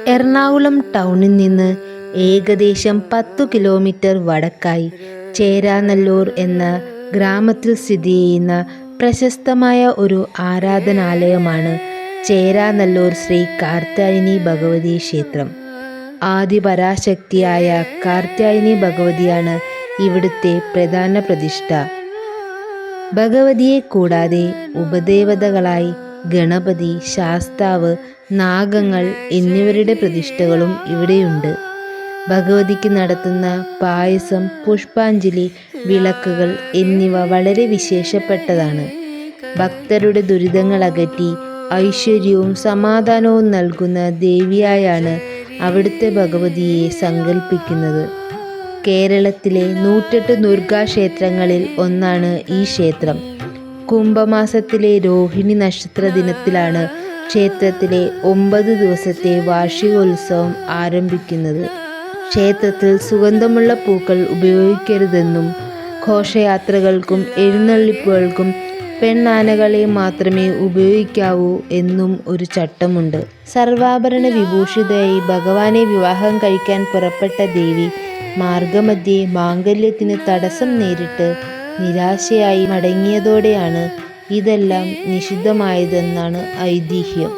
എറണാകുളം ടൗണിൽ നിന്ന് ഏകദേശം 10 കിലോമീറ്റർ വടക്കായി ചേരാനല്ലൂർ എന്ന ഗ്രാമത്തിൽ സ്ഥിതി ചെയ്യുന്ന പ്രശസ്തമായ ഒരു ആരാധനാലയമാണ് ചേരാനല്ലൂർ ശ്രീ കാർത്യായനി ഭഗവതി ക്ഷേത്രം. ആദിപരാശക്തിയായ കാർത്യായനി ഭഗവതിയാണ് ഇവിടുത്തെ പ്രധാന പ്രതിഷ്ഠ. ഭഗവതിയെ കൂടാതെ ഉപദേവതകളായി ഗണപതി, ശാസ്താവ്, നാഗങ്ങൾ എന്നിവരുടെ പ്രതിഷ്ഠകളും ഇവിടെയുണ്ട്. ഭഗവതിക്ക് നടത്തുന്ന പായസം, പുഷ്പാഞ്ജലി, വിളക്കുകൾ എന്നിവ വളരെ വിശേഷപ്പെട്ടതാണ്. ഭക്തരുടെ ദുരിതങ്ങൾ അകറ്റി ഐശ്വര്യവും സമാധാനവും നൽകുന്ന ദേവിയായാണ് അവിടുത്തെ ഭഗവതിയെ സങ്കല്പിക്കുന്നത്. കേരളത്തിലെ 108 ദുർഗാക്ഷേത്രങ്ങളിൽ ഒന്നാണ് ഈ ക്ഷേത്രം. കുംഭമാസത്തിലെ രോഹിണി നക്ഷത്ര ദിനത്തിലാണ് ക്ഷേത്രത്തിലെ 9 ദിവസത്തെ വാർഷികോത്സവം ആരംഭിക്കുന്നത്. ക്ഷേത്രത്തിൽ സുഗന്ധമുള്ള പൂക്കൾ ഉപയോഗിക്കരുതെന്നും ഘോഷയാത്രകൾക്കും എഴുന്നള്ളിപ്പുകൾക്കും പെണ്ണാനകളെ മാത്രമേ ഉപയോഗിക്കാവൂ എന്നും ഒരു ചട്ടമുണ്ട്. സർവാഭരണ വിഭൂഷിതയായി ഭഗവാനെ വിവാഹം കഴിക്കാൻ പുറപ്പെട്ട ദേവി മാർഗമധ്യേ മാംഗല്യത്തിന് തടസ്സം നേരിട്ട് നിരാശയായി മടങ്ങിയതോടെയാണ് ഇതെല്ലാം നിഷിദ്ധമായതെന്നാണ് ഐതിഹ്യം.